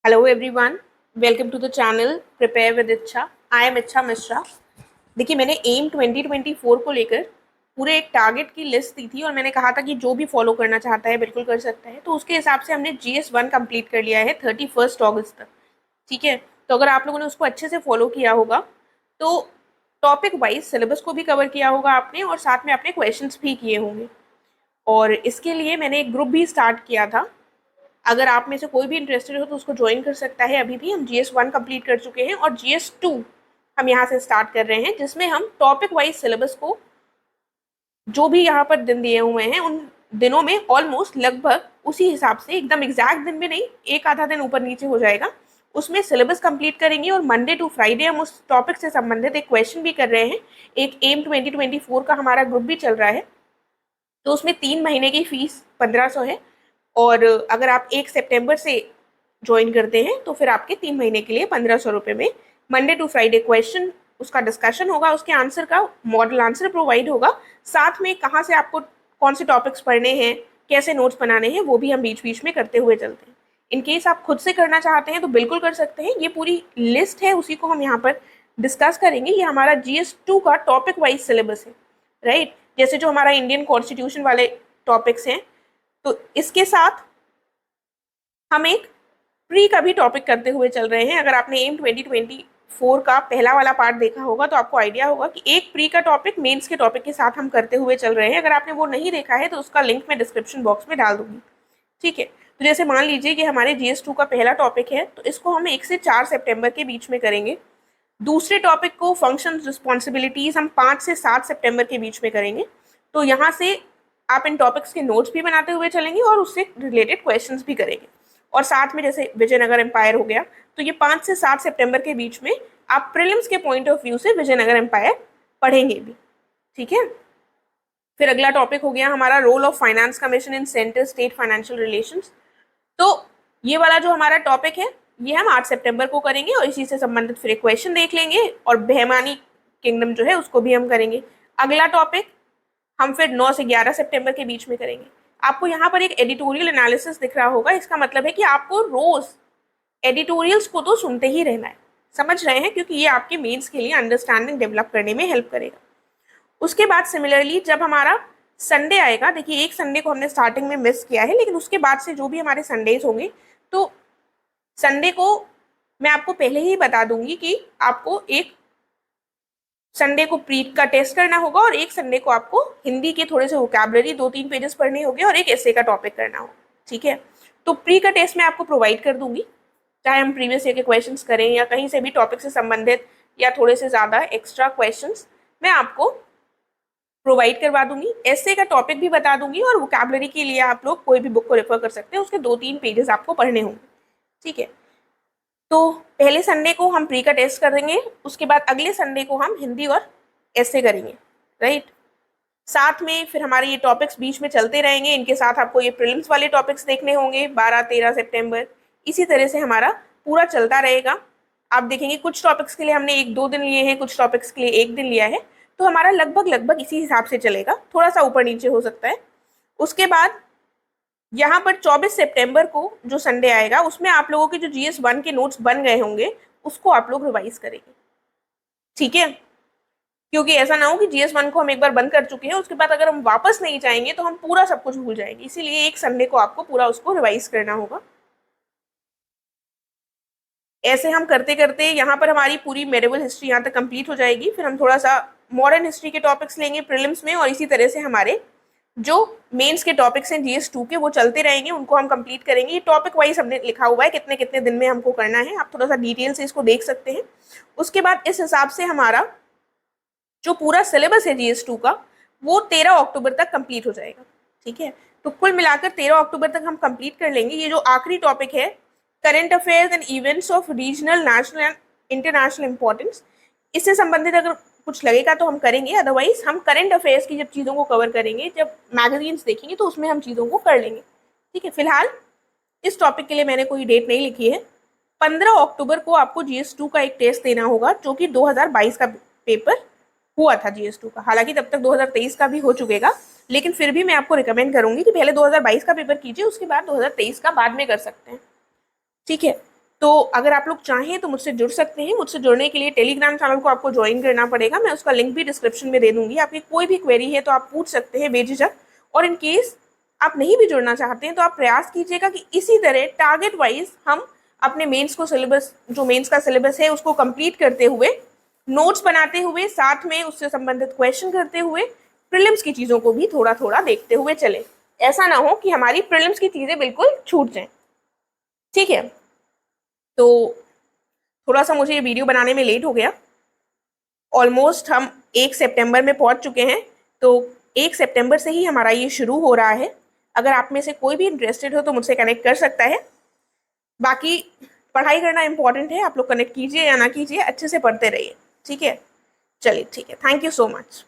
Hello everyone, welcome to the channel prepare with Ichchha. I M इच्छा मिश्रा। देखिए, मैंने M 2024 को लेकर पूरे एक टारगेट की लिस्ट दी थी और मैंने कहा था कि जो भी फॉलो करना चाहता है बिल्कुल कर सकता है। तो उसके हिसाब से हमने GS1 कंप्लीट कर लिया है 31 अगस्त तक। ठीक है, तो अगर आप लोगों ने उसको अच्छे से फॉलो किया होगा तो टॉपिक वाइज सिलेबस को भी कवर किया होगा आपने और साथ में आपने क्वेश्चंस भी किए होंगे। और इसके लिए मैंने एक ग्रुप भी स्टार्ट किया था। अगर आप में से कोई भी इंटरेस्टेड हो तो उसको ज्वाइन कर सकता है। अभी भी हम GS1 कंप्लीट कर चुके हैं और GS2 हम यहाँ से स्टार्ट कर रहे हैं, जिसमें हम टॉपिक वाइज सिलेबस को जो भी यहाँ पर दिन दिए हुए हैं उन दिनों में ऑलमोस्ट लगभग उसी हिसाब से, एकदम एग्जैक्ट दिन में नहीं, एक आधा दिन ऊपर नीचे हो जाएगा, उसमें सिलेबस कंप्लीट करेंगे। और मंडे टू फ्राइडे हम उस टॉपिक से संबंधित एक क्वेश्चन भी कर रहे हैं। एक एम 2024 का हमारा ग्रुप भी चल रहा है, तो उसमें 3 महीने की फीस 1500 है। और अगर आप 1 सितंबर से ज्वाइन करते हैं तो फिर आपके 3 महीने के लिए 1500 रुपये में मंडे टू फ्राइडे क्वेश्चन, उसका डिस्कशन होगा, उसके आंसर का मॉडल आंसर प्रोवाइड होगा, साथ में कहाँ से आपको कौन से टॉपिक्स पढ़ने हैं, कैसे नोट्स बनाने हैं, वो भी हम बीच बीच में करते हुए चलते हैं। इन केस आप खुद से करना चाहते हैं तो बिल्कुल कर सकते हैं। ये पूरी लिस्ट है, उसी को हम यहाँ पर डिस्कस करेंगे। ये हमारा GS2 का टॉपिक वाइज सिलेबस है, राइट। जैसे जो हमारा इंडियन कॉन्स्टिट्यूशन वाले टॉपिक्स हैं, तो इसके साथ हम एक प्री का भी टॉपिक करते हुए चल रहे हैं। अगर आपने एम 2024 का पहला वाला पार्ट देखा होगा तो आपको आइडिया होगा कि एक प्री का टॉपिक मेंस के टॉपिक के साथ हम करते हुए चल रहे हैं। अगर आपने वो नहीं देखा है तो उसका लिंक मैं डिस्क्रिप्शन बॉक्स में डाल दूंगी। ठीक है, तो जैसे मान लीजिए कि हमारे GS2 का पहला टॉपिक है, तो इसको हम 1 से 4 सितंबर के बीच में करेंगे। दूसरे टॉपिक को फंक्शन रिस्पॉन्सिबिलिटीज हम 5 से 7 सितंबर के बीच में करेंगे। तो यहाँ से आप इन टॉपिक्स के नोट्स भी बनाते हुए चलेंगे और उससे रिलेटेड क्वेश्चंस भी करेंगे। और साथ में जैसे विजयनगर एम्पायर हो गया, तो ये 5 से 7 सितंबर के बीच में आप प्रीलिम्स के पॉइंट ऑफ व्यू से विजयनगर एम्पायर पढ़ेंगे भी। ठीक है, फिर अगला टॉपिक हो गया हमारा role of finance commission in centre state financial relations. तो ये वाला जो हमारा टॉपिक है ये हम 8 सितंबर को करेंगे और इसी से संबंधित फिर एक क्वेश्चन देख लेंगे और बेहमानी किंगडम जो है उसको भी हम करेंगे। अगला टॉपिक हम फिर 9 से 11 सितंबर के बीच में करेंगे। आपको यहाँ पर एक एडिटोरियल एनालिसिस दिख रहा होगा, इसका मतलब है कि आपको रोज एडिटोरियल्स को तो सुनते ही रहना है। समझ रहे हैं, क्योंकि ये आपके मेंस के लिए अंडरस्टैंडिंग डेवलप करने में हेल्प करेगा। उसके बाद सिमिलरली जब हमारा संडे आएगा, देखिए एक संडे को हमने स्टार्टिंग में मिस किया है, लेकिन उसके बाद से जो भी हमारे संडेज होंगे, तो संडे को मैं आपको पहले ही बता दूंगी कि आपको एक संडे को प्री का टेस्ट करना होगा और एक संडे को आपको हिंदी के थोड़े से वोकैबुलरी 2-3 पेजेस पढ़ने होंगे और एक एसे का टॉपिक करना होगा। ठीक है, तो प्री का टेस्ट मैं आपको प्रोवाइड कर दूंगी, चाहे हम प्रीवियस ईयर के क्वेश्चंस करें या कहीं से भी टॉपिक से संबंधित या थोड़े से ज़्यादा एक्स्ट्रा क्वेश्चंस मैं आपको प्रोवाइड करवा दूंगी। एसे का टॉपिक भी बता दूंगी और वोकैबुलरी के लिए आप लोग कोई भी बुक को रेफर कर सकते हैं, उसके 2-3 पेजेस आपको पढ़ने होंगे। ठीक है, तो पहले संडे को हम प्री का टेस्ट करेंगे, उसके बाद अगले संडे को हम हिंदी और ऐसे करेंगे, राइट। साथ में फिर हमारे ये टॉपिक्स बीच में चलते रहेंगे, इनके साथ आपको ये प्रीलिम्स वाले टॉपिक्स देखने होंगे 12-13 सितंबर। इसी तरह से हमारा पूरा चलता रहेगा। आप देखेंगे कुछ टॉपिक्स के लिए हमने 1-2 दिन लिए हैं, कुछ टॉपिक्स के लिए 1 दिन लिया है, तो हमारा लगभग लगभग इसी हिसाब से चलेगा, थोड़ा सा ऊपर नीचे हो सकता है। उसके बाद यहाँ पर 24 सितंबर को जो संडे आएगा उसमें आप लोगों के जो GS1 के नोट्स बन गए होंगे उसको आप लोग रिवाइज करेंगे। ठीक है, क्योंकि ऐसा ना हो कि GS1 को हम एक बार बंद कर चुके हैं, उसके बाद अगर हम वापस नहीं जाएंगे तो हम पूरा सब कुछ भूल जाएंगे। इसीलिए एक संडे को आपको पूरा उसको रिवाइज करना होगा। ऐसे हम करते करते यहाँ पर हमारी पूरी मेडिवल हिस्ट्री यहाँ तक कंप्लीट हो जाएगी। फिर हम थोड़ा सा मॉडर्न हिस्ट्री के टॉपिक्स लेंगे प्रीलिम्स में, और इसी तरह से हमारे जो मेंस के टॉपिक्स हैं GS2 के वो चलते रहेंगे, उनको हम कंप्लीट करेंगे। ये टॉपिक वाइज हमने लिखा हुआ है कितने कितने दिन में हमको करना है, आप थोड़ा सा डिटेल से इसको देख सकते हैं। उसके बाद इस हिसाब से हमारा जो पूरा सिलेबस है GS2 का वो 13 अक्टूबर तक कंप्लीट हो जाएगा। ठीक है, तो कुल मिलाकर 13 अक्टूबर तक हम कंप्लीट कर लेंगे। ये जो आखिरी टॉपिक है current affairs and events of regional, national and international importance, इससे संबंधित अगर कुछ लगेगा तो हम करेंगे, अदरवाइज हम करंट अफेयर्स की जब चीज़ों को कवर करेंगे, जब मैगजीन्स देखेंगे तो उसमें हम चीज़ों को कर लेंगे। ठीक है, फिलहाल इस टॉपिक के लिए मैंने कोई डेट नहीं लिखी है। 15 अक्टूबर को आपको GS2 का एक टेस्ट देना होगा, जो कि 2022 का पेपर हुआ था GS2 का। हालांकि तब तक 2023 का भी हो चुकेगा, लेकिन फिर भी मैं आपको रिकमेंड करूंगी कि पहले 2022 का पेपर कीजिए, उसके बाद 2023 का बाद में कर सकते हैं। ठीक है, तो अगर आप लोग चाहें तो मुझसे जुड़ सकते हैं। मुझसे जुड़ने के लिए टेलीग्राम चैनल को आपको ज्वाइन करना पड़ेगा, मैं उसका लिंक भी डिस्क्रिप्शन में दे दूंगी। आपकी कोई भी क्वेरी है तो आप पूछ सकते हैं बेझिझक। और इन केस आप नहीं भी जुड़ना चाहते हैं तो आप प्रयास कीजिएगा कि इसी तरह टारगेट वाइज हम अपने मेंस को सिलेबस, जो मेंस का सिलेबस है उसको कंप्लीट करते हुए, नोट्स बनाते हुए, साथ में उससे संबंधित क्वेश्चन करते हुए, प्रीलिम्स की चीज़ों को भी थोड़ा थोड़ा देखते हुए चले। ऐसा ना हो कि हमारी प्रीलिम्स की चीज़ें बिल्कुल छूट जाएं। ठीक है, तो थोड़ा सा मुझे ये वीडियो बनाने में लेट हो गया। ऑलमोस्ट हम 1 सितंबर में पहुंच चुके हैं, तो 1 सितंबर से ही हमारा ये शुरू हो रहा है। अगर आप में से कोई भी इंटरेस्टेड हो तो मुझसे कनेक्ट कर सकता है। बाकी पढ़ाई करना इंपॉर्टेंट है, आप लोग कनेक्ट कीजिए या ना कीजिए, अच्छे से पढ़ते रहिए। ठीक है, चलिए ठीक है, थैंक यू सो मच।